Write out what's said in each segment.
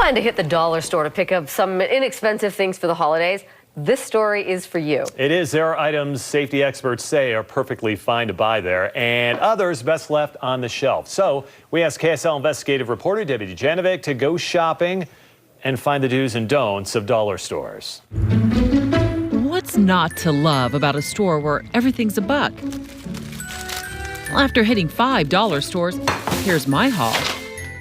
plan to hit the dollar store to pick up some inexpensive things for the holidays, this story is for you. It is. There are items safety experts say are perfectly fine to buy there, and others best left on the shelf. So we asked KSL investigative reporter Debbie Janovic to go shopping and find the do's and don'ts of dollar stores. What's not to love about a store where everything's a buck? Well, after hitting $5 stores, here's my haul.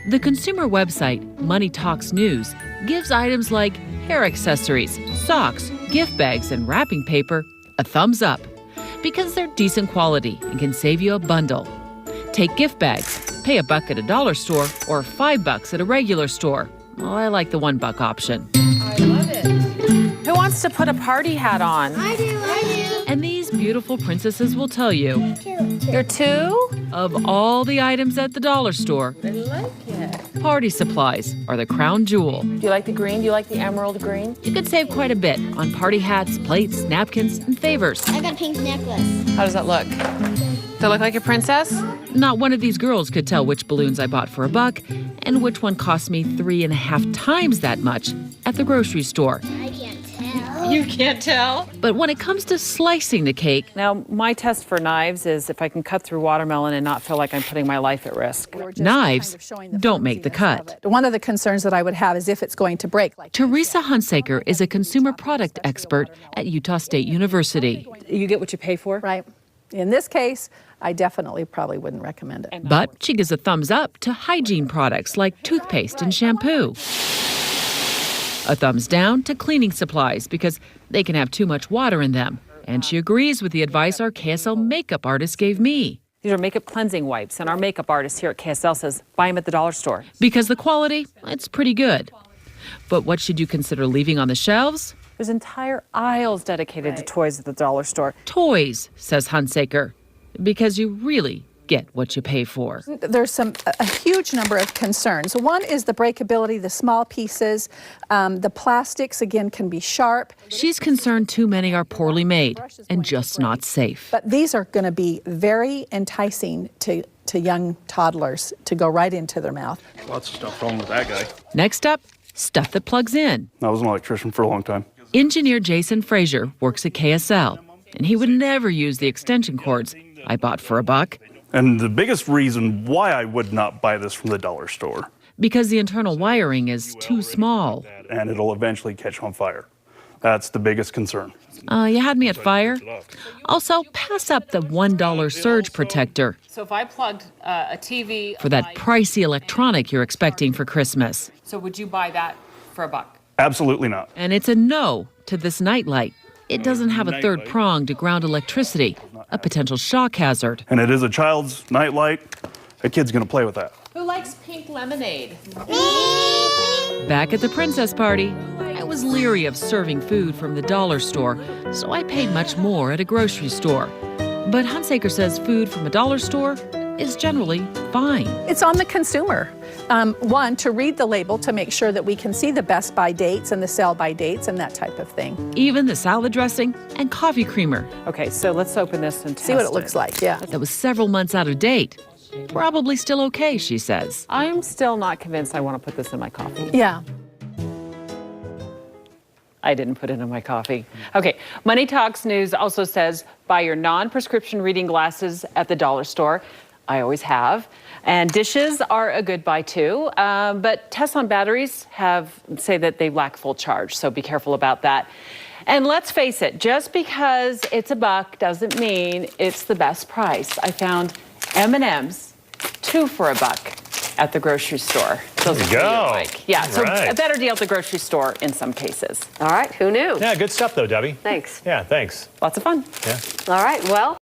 The consumer website Money Talks News gives items like hair accessories, socks, gift bags, and wrapping paper a thumbs up because they're decent quality and can save you a bundle. Take gift bags, pay $1 at a dollar store or $5 at a regular store. Well, I like the $1 option. I love it. Who wants to put a party hat on? I do. And these beautiful princesses will tell you, You're two? of all the items at the dollar store, I like it. party supplies are the crown jewel. Do you like the green? Do you like the emerald green? You could save quite a bit on party hats, plates, napkins, and favors. I got a pink necklace. How does that look? Does it look like a princess? Not one of these girls could tell which balloons I bought for $1 and which one cost me 3.5 times that much at the grocery store. I can't tell. You can't tell. But when it comes to slicing the cake, Now, my test for knives is if I can cut through watermelon and not feel like I'm putting my life at risk. knives don't make the cut. One of the concerns that I would have is if it's going to break. Teresa Hunsaker is a consumer product expert at Utah State University. You get what you pay for? Right. In this case, I definitely probably wouldn't recommend it. But she gives a thumbs up to hygiene products like toothpaste and shampoo. A thumbs down to cleaning supplies because they can have too much water in them. And she agrees with the advice our KSL makeup artist gave me. These are makeup cleansing wipes, and our makeup artist here at KSL says buy them at the dollar store. Because the quality, it's pretty good. But what should you consider leaving on the shelves? There's entire aisles dedicated to toys at the dollar store. Toys, says Hunsaker, because you really get what you pay for. There's a huge number of concerns. One is the breakability, the small pieces. The plastics, again, can be sharp. She's concerned too many are poorly made and just not safe. But these are going to be very enticing to young toddlers to go right into their mouth. Lots of stuff wrong with that guy. Next up, stuff that plugs in. I was an electrician for a long time. Engineer Jason Frazier works at KSL, and he would never use the extension cords I bought for $1. And the biggest reason why I would not buy this from the dollar store. Because the internal wiring is too small. And it'll eventually catch on fire. That's the biggest concern. You had me at fire. Also, pass up the $1 surge protector So if I plugged a TV... for that pricey electronic you're expecting for Christmas. So would you buy that for $1? Absolutely not. And it's a no to this nightlight. It doesn't have a third prong to ground electricity, a potential shock hazard. And it is a child's nightlight. A kid's going to play with that. Who likes pink lemonade? Back at the princess party, I was leery of serving food from the dollar store, so I paid much more at a grocery store. But Hunsaker says food from a dollar store is generally fine. It's on the consumer. One, to read the label to make sure that we can see the best by dates and the sell by dates and that type of thing. Even the salad dressing and coffee creamer. Okay, so let's open this and See what it looks like, yeah. That was several months out of date. Probably still okay, she says. I'm still not convinced I want to put this in my coffee. Yeah. I didn't put it in my coffee. Okay, Money Talks News also says buy your non-prescription reading glasses at the dollar store. I always have. And dishes are a good buy too. But tests on batteries say that they lack full charge, so be careful about that. And let's face it, just because it's $1 doesn't mean it's the best price. I found M&Ms, 2 for $1 at the grocery store. Those There you go. like. Yeah, so Right. a better deal at the grocery store in some cases. All right, who knew? Yeah, good stuff though, Debbie. Thanks. Yeah, thanks. Lots of fun. Yeah. All right, well.